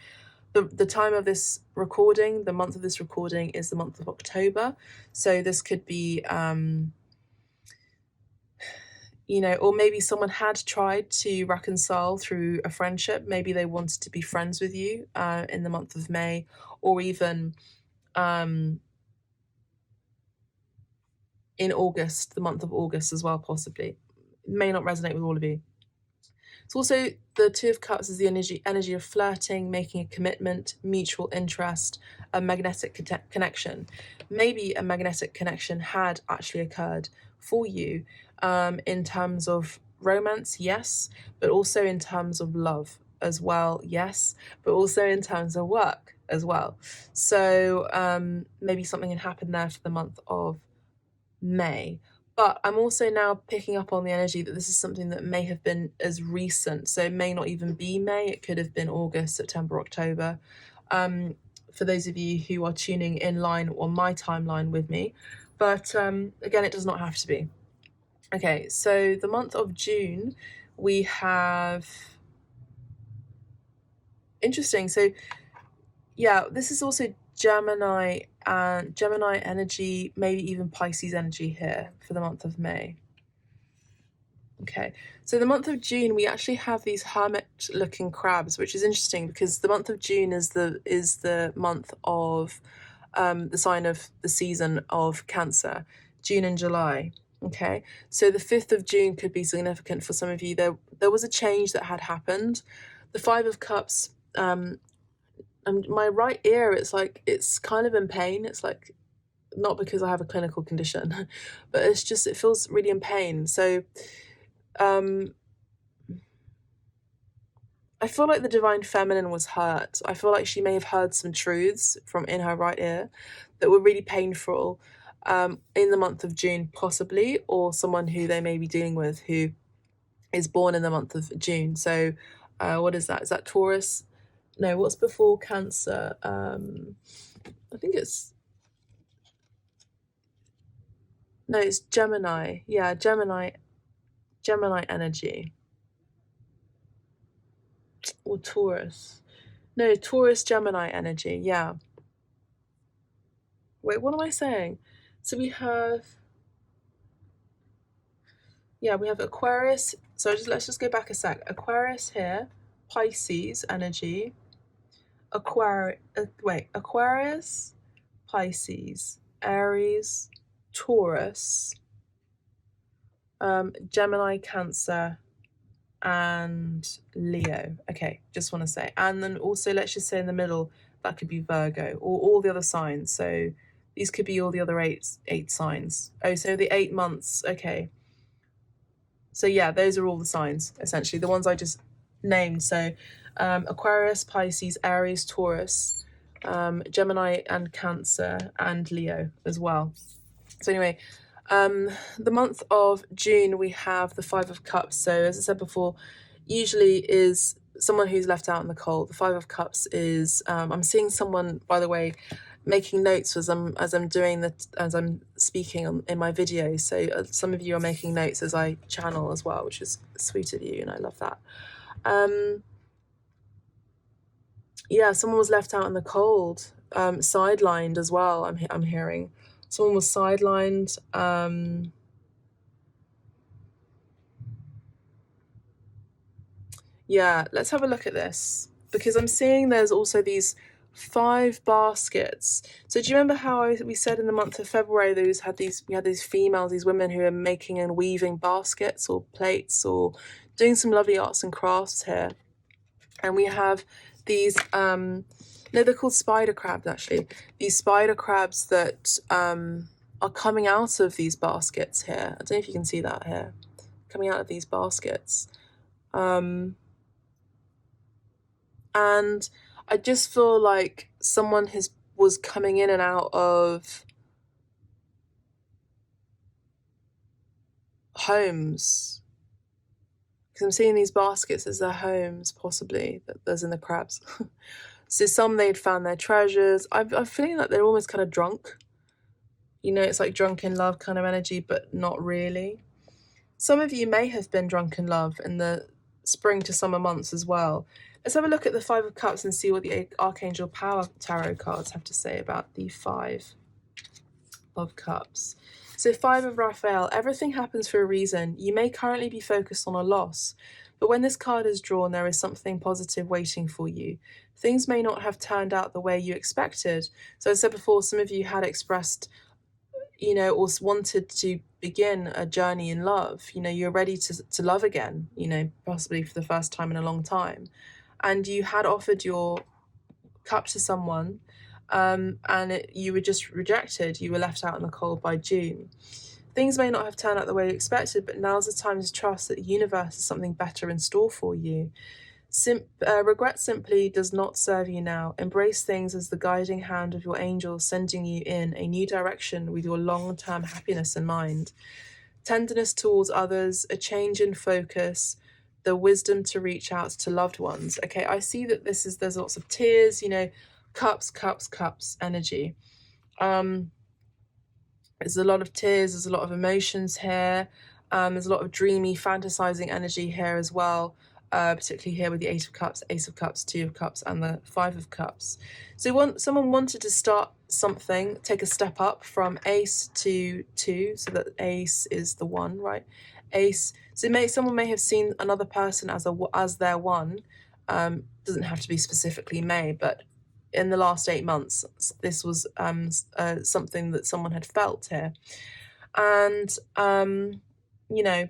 A: the time of this recording, the month of this recording is the month of October. So this could be, you know, or maybe someone had tried to reconcile through a friendship. Maybe they wanted to be friends with you in the month of May, or even in August, the month of August as well, possibly. It may not resonate with all of you. It's also the Two of Cups is the energy of flirting, making a commitment, mutual interest, a magnetic connection. Maybe a magnetic connection had actually occurred for you in terms of romance, yes, but also in terms of love as well, yes, but also in terms of work as well. So maybe something had happened there for the month of May. But I'm also now picking up on the energy that this is something that may have been as recent. So it may not even be May. It could have been August, September, October. For those of you who are tuning in line on my timeline with me. But again, it does not have to be. Okay, so the month of June, we have... Interesting. So yeah, this is also Gemini and Gemini energy, maybe even Pisces energy here for the month of May. Okay, so the month of June, we actually have these hermit-looking crabs, which is interesting because the month of June is the month of the sign of the season of Cancer, June and July. Okay, so the 5th of June could be significant for some of you. There was a change that had happened. The Five of Cups, and my right ear, it's kind of in pain. It's like, not because I have a clinical condition, but it feels really in pain. So I feel like the divine feminine was hurt. I feel like she may have heard some truths from in her right ear that were really painful in the month of June, possibly, or someone who they may be dealing with who is born in the month of June. So what is that? Is that Taurus? No, what's before Cancer? I think it's Gemini. Yeah, Gemini energy. Or Taurus. No, Taurus Gemini energy, yeah. Wait, what am I saying? So we have Aquarius. So let's just go back a sec. Aquarius here, Pisces energy. Aquarius, Pisces, Aries, Taurus, Gemini, Cancer, and Leo. Okay, just want to say. And then also, let's just say in the middle, that could be Virgo, or all the other signs. So these could be all the other eight signs. Oh, so the 8 months. Okay. So yeah, those are all the signs, essentially, the ones I just named. So Aquarius, Pisces, Aries, Taurus, Gemini and Cancer, and Leo as well. So anyway, the month of June, we have the Five of Cups. So as I said before, usually is someone who's left out in the cold. The Five of Cups is, I'm seeing someone, by the way, making notes as I'm speaking in my video. So some of you are making notes as I channel as well, which is sweet of you, and I love that. Yeah, someone was left out in the cold, sidelined as well. I'm hearing someone was sidelined. Yeah, let's have a look at this, because I'm seeing there's also these 5 baskets. So do you remember how we said in the month of February we had these females, these women who are making and weaving baskets or plates or doing some lovely arts and crafts here. And we have these no, they're called spider crabs, actually. These spider crabs that are coming out of these baskets here. I don't know if you can see that here, coming out of these baskets. And I just feel like someone was coming in and out of homes, because I'm seeing these baskets as their homes, possibly, that there's in the crabs. So some, they'd found their treasures. I'm feeling like they're almost kind of drunk. You know, it's like drunk in love kind of energy, but not really. Some of you may have been drunk in love in the spring to summer months as well. Let's have a look at the Five of Cups and see what the Archangel Power Tarot cards have to say about the Five of Cups. So 5 of Raphael, everything happens for a reason. You may currently be focused on a loss, but when this card is drawn, there is something positive waiting for you. Things may not have turned out the way you expected. So as I said before, some of you had expressed, you know, or wanted to begin a journey in love. You know, you're ready to love again, you know, possibly for the first time in a long time. And you had offered your cup to someone, and you were just rejected. You were left out in the cold by June. Things may not have turned out the way you expected, but now's the time to trust that the universe has something better in store for you. Regret simply does not serve you now. Embrace things as the guiding hand of your angels, sending you in a new direction with your long-term happiness in mind. Tenderness towards others, a change in focus, the wisdom to reach out to loved ones. Okay, I see that there's lots of tears, you know, cups energy. There's a lot of tears, there's a lot of emotions here. There's a lot of dreamy, fantasizing energy here as well. particularly here with the Eight of Cups, Ace of Cups, Two of Cups, and the Five of Cups. So someone wanted to start something, take a step up from Ace to Two, so that Ace is the one, right? Ace. So someone may have seen another person as their one. Doesn't have to be specifically May, but in the last 8 months, this was something that someone had felt here. And, you know,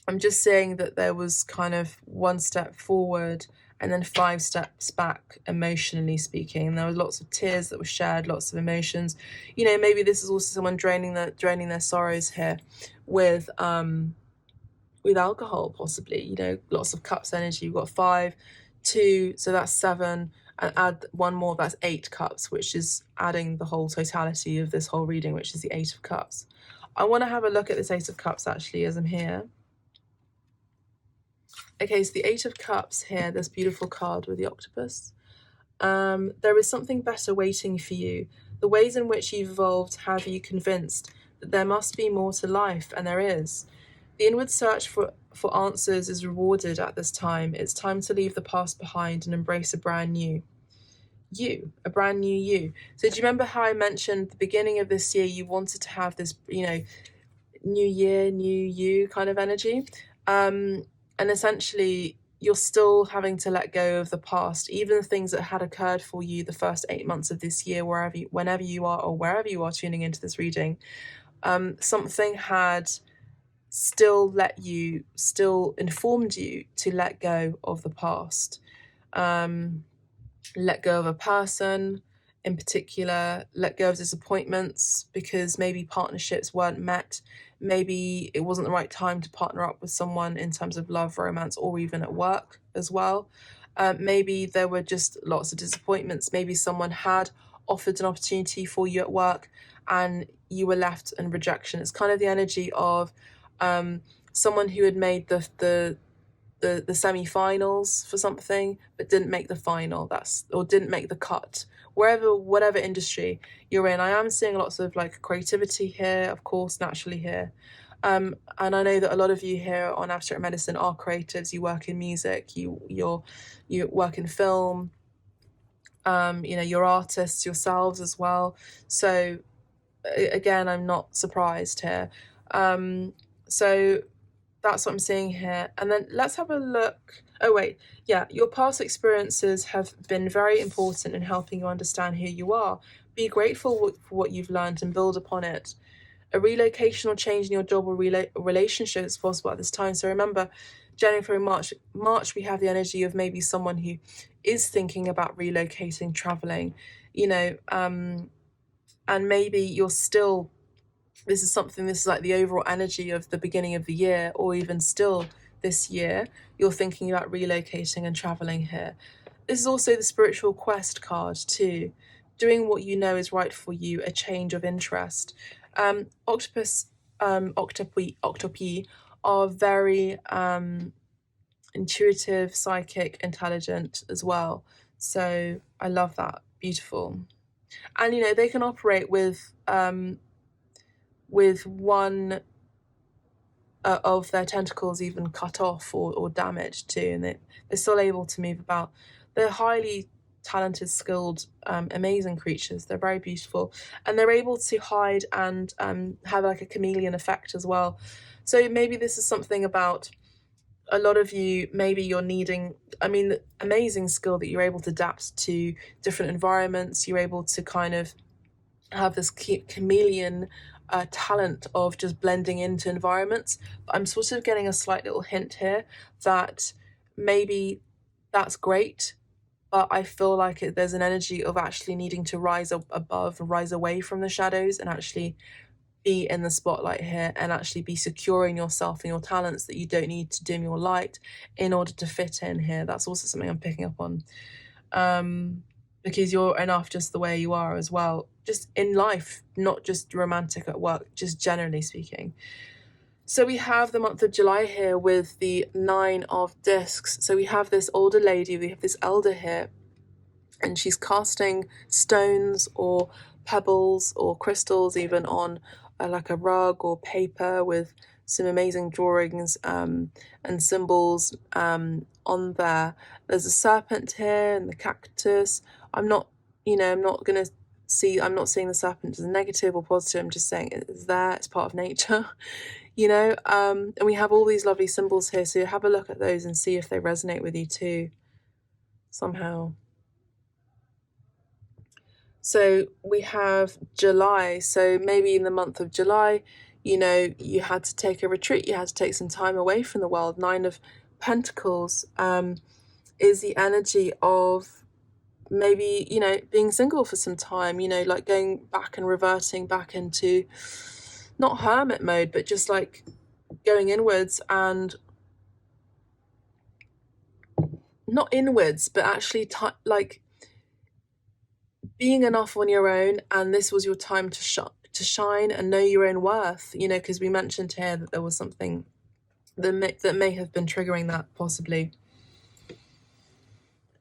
A: I'm just saying that there was kind of one step forward and then 5 steps back, emotionally speaking. And there was lots of tears that were shared, lots of emotions. You know, maybe this is also someone draining their sorrows here with alcohol, possibly. You know, lots of cups energy. You've got 5, 2, so that's 7, and add one more, that's 8 cups, which is adding the whole totality of this whole reading, which is the 8 of Cups. I want to have a look at this 8 of Cups actually as I'm here. Okay, so the 8 of Cups here, this beautiful card with the octopus. There is something better waiting for you. The ways in which you've evolved have you convinced that there must be more to life, and there is. The inward search for answers is rewarded at this time. It's time to leave the past behind and embrace a brand new you, a brand new you. So do you remember how I mentioned at the beginning of this year you wanted to have this, you know, new year, new you kind of energy? And essentially, you're still having to let go of the past, even the things that had occurred for you the first 8 months of this year, whenever you are, or wherever you are tuning into this reading. Something had still informed you to let go of the past. Let go of a person in particular, let go of disappointments because maybe partnerships weren't met. Maybe it wasn't the right time to partner up with someone in terms of love, romance, or even at work as well. Maybe there were just lots of disappointments. Maybe someone had offered an opportunity for you at work and you were left in rejection. It's kind of the energy of someone who had made the semi-finals for something but didn't make the final, or didn't make the cut, whatever industry you're in. I am seeing lots of like creativity here, of course, naturally here, and I know that a lot of you here on Abstract Medicine are creatives. You work in music, you work in film, you know, you're artists yourselves as well. So again, I'm not surprised here. So that's what I'm seeing here. And then let's have a look. Oh, wait. Yeah, your past experiences have been very important in helping you understand who you are. Be grateful for what you've learned and build upon it. A relocation or change in your job or relationship is possible at this time. So remember, January, February, March, we have the energy of maybe someone who is thinking about relocating, traveling, you know, and maybe you're still, this is like the overall energy of the beginning of the year, or even still this year, you're thinking about relocating and traveling here. This is also the spiritual quest card too. Doing what you know is right for you, a change of interest. Octopi are very intuitive, psychic, intelligent as well. So I love that. Beautiful. And, you know, they can operate with one of their tentacles even cut off or damaged too, and they're still able to move about. They're highly talented, skilled, amazing creatures. They're very beautiful, and they're able to hide and have like a chameleon effect as well. So maybe this is something about a lot of you, maybe you're needing, I mean, amazing skill that you're able to adapt to different environments. You're able to kind of have this chameleon talent of just blending into environments. But I'm sort of getting a slight little hint here that maybe that's great, but I feel like there's an energy of actually needing to rise above, rise away from the shadows, and actually be in the spotlight here, and actually be secure in yourself and your talents, that you don't need to dim your light in order to fit in here. That's also something I'm picking up on, because you're enough just the way you are as well, just in life, not just romantic at work, just generally speaking. So we have the month of July here with the 9 of Discs. So we have this older lady, we have this elder here, and she's casting stones or pebbles or crystals even on like a rug or paper with some amazing drawings and symbols on there. There's a serpent here and the cactus. I'm not seeing the serpent as a negative or positive. I'm just saying it's there, it's part of nature. And we have all these lovely symbols here, so have a look at those and see if they resonate with you too somehow. So we have July, so maybe in the month of July, you had to take a retreat, you had to take some time away from the world. 9 of Pentacles is the energy of maybe, being single for some time, like going back and reverting back into not hermit mode, but just like going inwards, and not inwards, but actually like being enough on your own. And this was your time to shine and know your own worth, because we mentioned here that there was something that may have been triggering that possibly.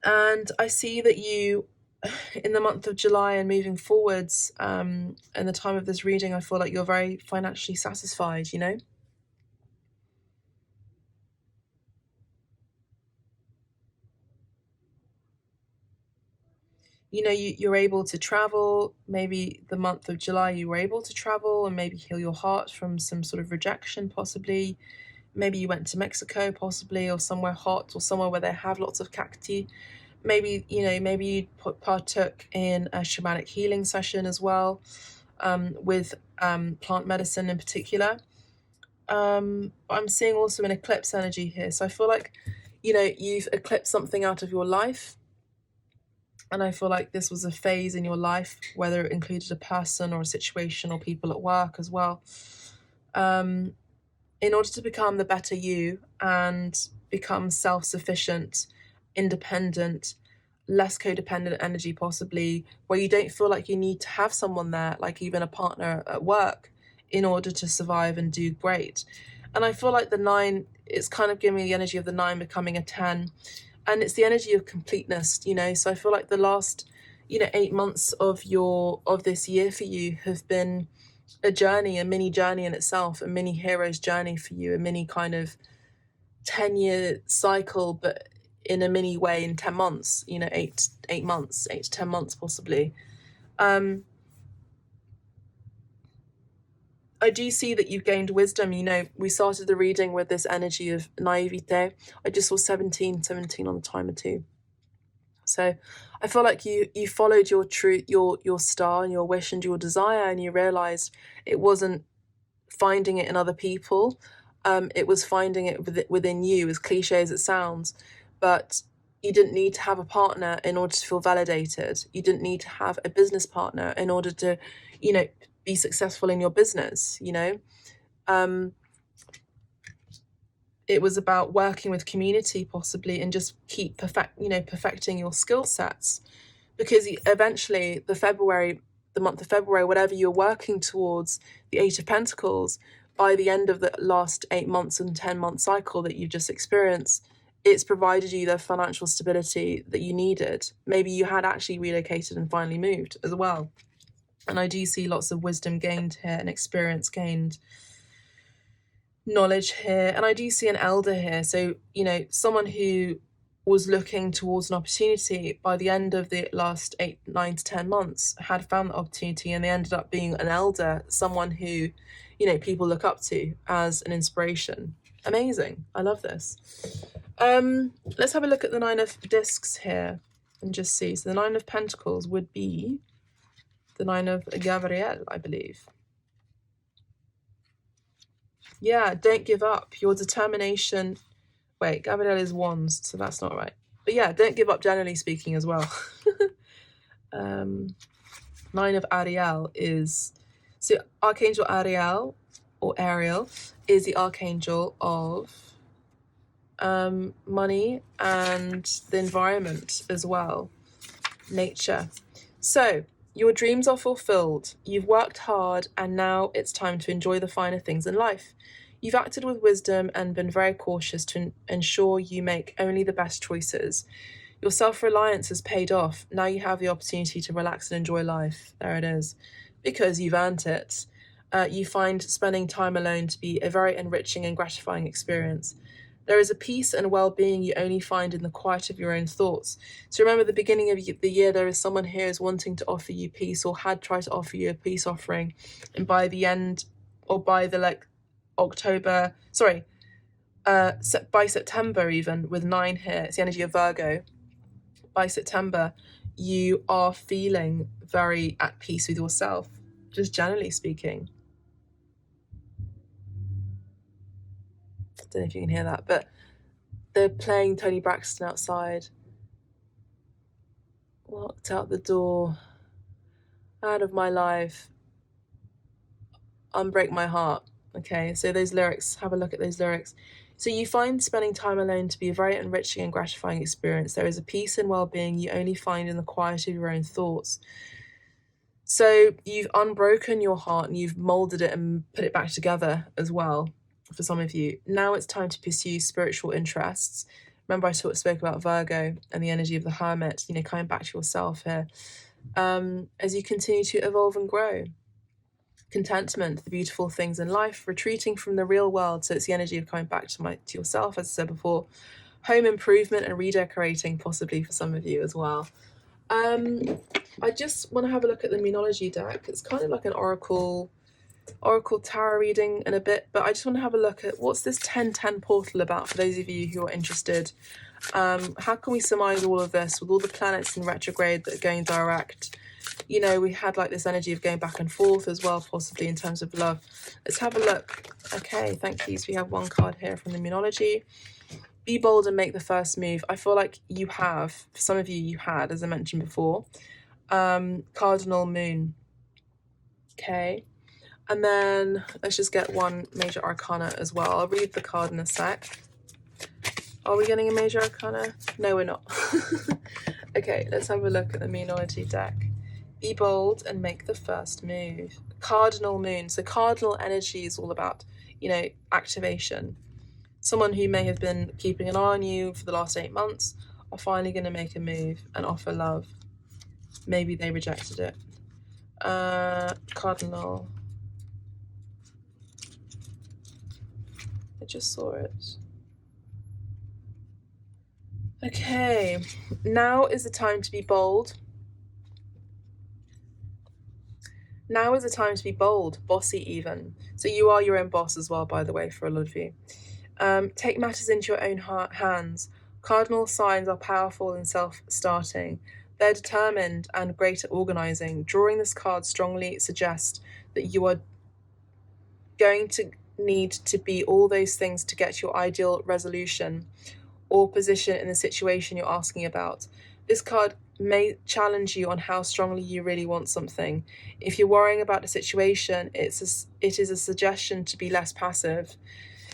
A: And I see that you, in the month of July and moving forwards, in the time of this reading, I feel like you're very financially satisfied, you're able to travel. Maybe the month of July you were able to travel and maybe heal your heart from some sort of rejection, possibly. Maybe you went to Mexico, possibly, or somewhere hot, or somewhere where they have lots of cacti. Maybe you partook in a shamanic healing session as well, with plant medicine in particular. I'm seeing also an eclipse energy here. So I feel like, you've eclipsed something out of your life. And I feel like this was a phase in your life, whether it included a person or a situation or people at work as well. In order to become the better you and become self-sufficient, independent, less codependent energy possibly, where you don't feel like you need to have someone there, like even a partner at work, in order to survive and do great. And I feel like the 9, it's kind of giving me the energy of the 9 becoming a 10. And it's the energy of completeness, so I feel like the last, 8 months of this year for you have been a journey, a mini journey in itself, a mini hero's journey for you, a mini kind of 10-year cycle, but in a mini way in 10 months, 8 months, 8 to 10 months possibly. I do see that you've gained wisdom. We started the reading with this energy of naivete. I just saw 17 on the timer too. So I feel like you followed your truth, your star and your wish and your desire, and you realized it wasn't finding it in other people. It was finding it within you, as cliche as it sounds. But you didn't need to have a partner in order to feel validated. You didn't need to have a business partner in order to, be successful in your business. It was about working with community possibly, and just keep perfecting your skill sets, because eventually the month of February, whatever you're working towards, the 8 of Pentacles, by the end of the last 8 months and 10-month cycle that you've just experienced, it's provided you the financial stability that you needed. Maybe you had actually relocated and finally moved as well. And I do see lots of wisdom gained here and experience gained, knowledge here. And I do see an elder here. So, someone who was looking towards an opportunity by the end of the last 8, 9 to 10 months had found the opportunity, and they ended up being an elder, someone who, people look up to as an inspiration. Amazing. I love this. Let's have a look at the 9 of Discs here and just see. So the 9 of Pentacles would be the 9 of Gabriel, I believe. Yeah, don't give up. Your determination. Wait, Gabriel is Wands, so that's not right. But yeah, don't give up, generally speaking, as well. 9 of Ariel is... So Archangel Ariel, or Ariel, is the Archangel of money and the environment as well. Nature. So... your dreams are fulfilled, you've worked hard, and now it's time to enjoy the finer things in life. You've acted with wisdom and been very cautious to ensure you make only the best choices. Your self-reliance has paid off. Now you have the opportunity to relax and enjoy life. There it is. Because you've earned it. You find spending time alone to be a very enriching and gratifying experience. There is a peace and well-being you only find in the quiet of your own thoughts. So remember, the beginning of the year, there is someone here who's wanting to offer you peace, or had tried to offer you a peace offering, and by the end, or by the by September, even with 9 here, it's the energy of Virgo. By September, you are feeling very at peace with yourself, just generally speaking. I don't know if you can hear that, but they're playing Tony Braxton outside. Walked out the door, out of my life, unbreak my heart. Okay, so those lyrics, have a look at those lyrics. So you find spending time alone to be a very enriching and gratifying experience. There is a peace and well-being you only find in the quiet of your own thoughts. So you've unbroken your heart and you've molded it and put it back together as well, for some of you. Now it's time to pursue spiritual interests. Remember I spoke about Virgo and the energy of the hermit, coming back to yourself here. As you continue to evolve and grow. Contentment, the beautiful things in life, retreating from the real world. So it's the energy of coming back to yourself, as I said before. Home improvement and redecorating, possibly for some of you as well. I just want to have a look at the Moonology deck. It's kind of like an Oracle Tarot reading in a bit, but I just want to have a look at what's this 1010 portal about for those of you who are interested. How can we surmise all of this with all the planets in retrograde that are going direct? We had like this energy of going back and forth as well, possibly in terms of love. Let's have a look. Okay, thank you. So we have one card here from the Moonology. Be bold and make the first move. I feel like you have, for some of you, you had, as I mentioned before. Cardinal Moon. Okay. And then let's just get one major arcana as well. I'll read the card in a sec. Are we getting a major arcana? No, we're not. Okay, let's have a look at the Moonology deck. Be bold and make the first move. Cardinal Moon. So cardinal energy is all about, activation. Someone who may have been keeping an eye on you for the last 8 months are finally going to make a move and offer love. Maybe they rejected it. Cardinal. I just saw it. Okay, now is the time to be bold. Now is the time to be bold, bossy even. So you are your own boss as well, by the way, for a lot of you. Take matters into your own hands. Cardinal signs are powerful and self-starting. They're determined and great at organising. Drawing this card strongly suggests that you are going to need to be all those things to get your ideal resolution or position in the situation you're asking about. This card may challenge you on how strongly you really want something. If you're worrying about the situation, it is a suggestion to be less passive.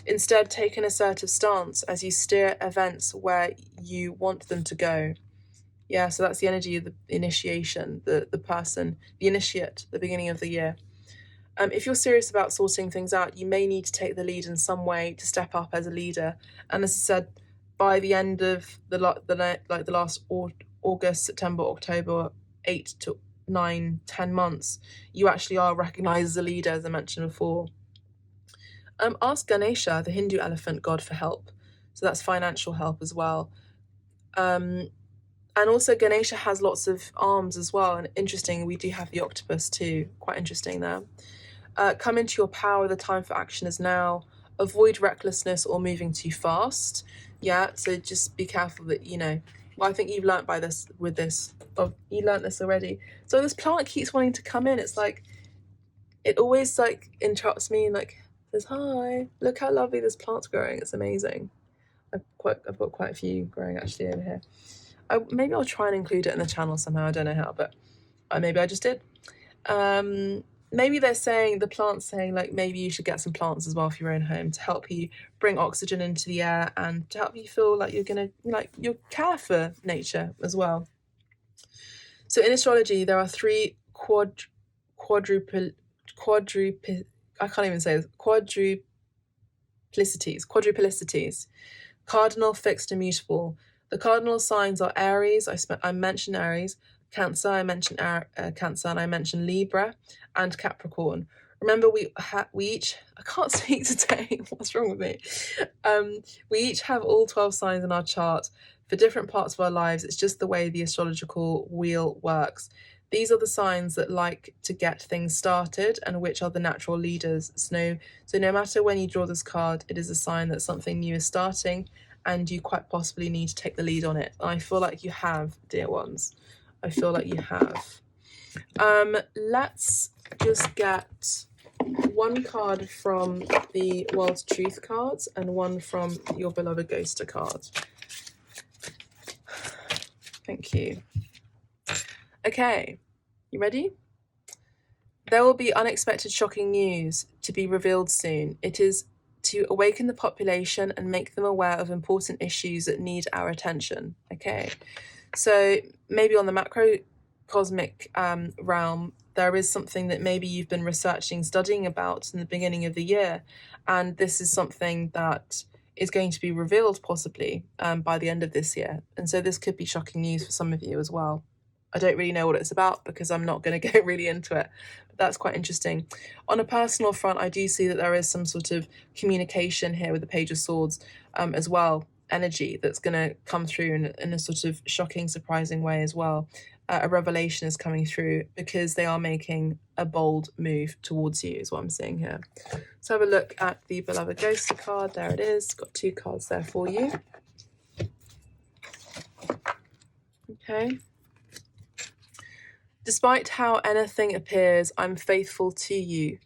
A: Instead, take an assertive stance as you steer events where you want them to go. Yeah, so that's the energy of the initiation, the person, the initiate, the beginning of the year. If you're serious about sorting things out, you may need to take the lead in some way to step up as a leader. And as I said, by the end of the last August, September, October, 8 to 9, 10 months, you actually are recognized as a leader, as I mentioned before. Ask Ganesha, the Hindu elephant god, for help. So that's financial help as well. And also Ganesha has lots of arms as well. And interesting, we do have the octopus too. Quite interesting there. Come into your power. The time for action is now. Avoid recklessness or moving too fast. Yeah, so just be careful that, well, I think you've learnt with this. Oh, you learnt this already. So this plant keeps wanting to come in. It's like, it always interrupts me and says, hi, look how lovely this plant's growing. It's amazing. I've got quite a few growing actually over here. Maybe I'll try and include it in the channel somehow. I don't know how, but maybe I just did. Maybe they're saying, the plant's saying, maybe you should get some plants as well for your own home to help you bring oxygen into the air and to help you feel like you're going to, you care for nature as well. So in astrology, there are 3 quadruplicities. Cardinal, fixed, and mutable. The cardinal signs are Aries. I mentioned Aries. Cancer, I mentioned Cancer, and I mentioned Libra and Capricorn. remember we each, I can't speak today, what's wrong with me? We each have all 12 signs in our chart for different parts of our lives. It's just the way the astrological wheel works. These are the signs that like to get things started and which are the natural leaders. So no matter when you draw this card, it is a sign that something new is starting and you quite possibly need to take the lead on it. I feel like you have, dear ones. I feel like you have. Let's just get one card from the World's Truth cards and one from your beloved Ghoster card. Thank you. Okay, you ready? There will be unexpected shocking news to be revealed soon. It is to awaken the population and make them aware of important issues that need our attention. Okay, so maybe on the macrocosmic realm, there is something that maybe you've been researching, studying about in the beginning of the year, and this is something that is going to be revealed possibly by the end of this year. And so this could be shocking news for some of you as well. I don't really know what it's about because I'm not going to go really into it, but that's quite interesting. On a personal front, I do see that there is some sort of communication here with the Page of Swords as well, energy that's going to come through in a sort of shocking, surprising way as well. A revelation is coming through because they are making a bold move towards you is what I'm seeing here. So have a look at the beloved Ghoster card. There it is. Got 2 cards there for you. Okay. Despite how anything appears, I'm faithful to you.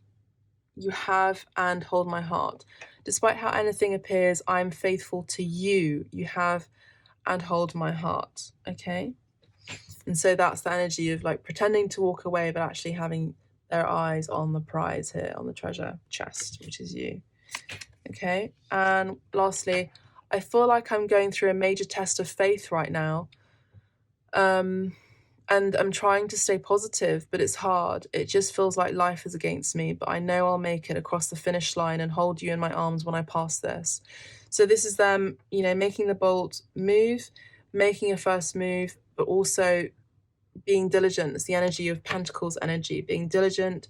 A: You have and hold my heart. Despite how anything appears, I'm faithful to you. You have and hold my heart. Okay. And so that's the energy of like pretending to walk away, but actually having their eyes on the prize here, on the treasure chest, which is you. Okay. And lastly, I feel like I'm going through a major test of faith right now. And I'm trying to stay positive, but it's hard. It just feels like life is against me, but I know I'll make it across the finish line and hold you in my arms when I pass this. So this is them, you know, making the bold move, making a first move, but also being diligent. It's the energy of Pentacles energy, being diligent,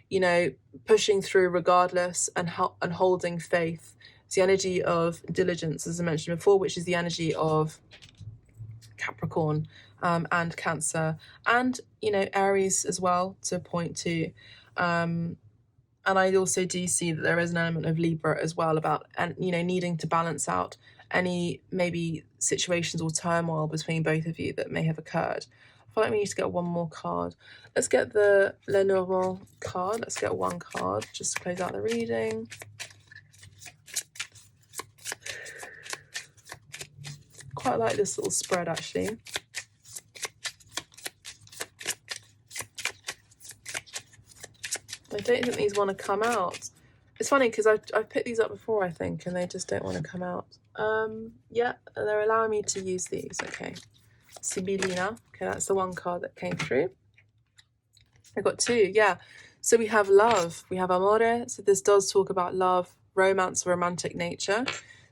A: you know, pushing through regardless and holding faith. It's the energy of diligence, as I mentioned before, which is the energy of Capricorn and Cancer, and you know, Aries as well to point to. And I also do see that there is an element of Libra as well about, and you know, needing to balance out any maybe situations or turmoil between both of you that may have occurred. I feel like we need to get one more card. Let's get the Leonmard card. Let's get one card just to close out the reading. Quite like this little spread actually. I don't think these want to come out. It's funny because I've picked these up before, I think, and they just don't want to come out. Yeah, they're allowing me to use these. Okay. Sibilla. Okay, that's the one card that came through. I got 2, yeah. So we have love. We have amore. So this does talk about love, romance, romantic nature.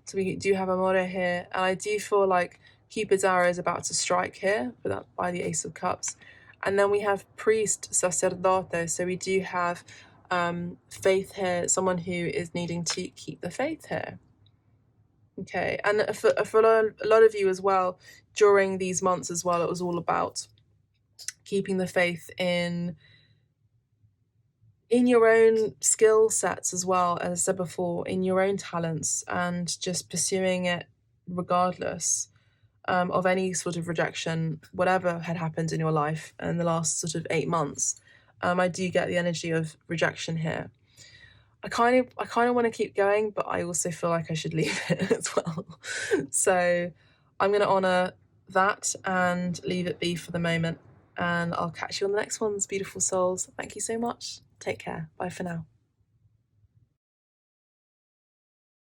A: So we do have amore here. And I do feel like Cupid's arrow is about to strike here by the Ace of Cups. And then we have priest, sacerdote. So we do have faith here, someone who is needing to keep the faith here. Okay, and for a lot of you as well, during these months as well, it was all about keeping the faith in your own skill sets as well, as I said before, in your own talents, and just pursuing it regardless of any sort of rejection, whatever had happened in your life in the last sort of 8 months. I do get the energy of rejection here. I kind of want to keep going, but I also feel like I should leave it as well. So I'm going to honour that and leave it be for the moment. And I'll catch you on the next ones, beautiful souls. Thank you so much. Take care. Bye for now.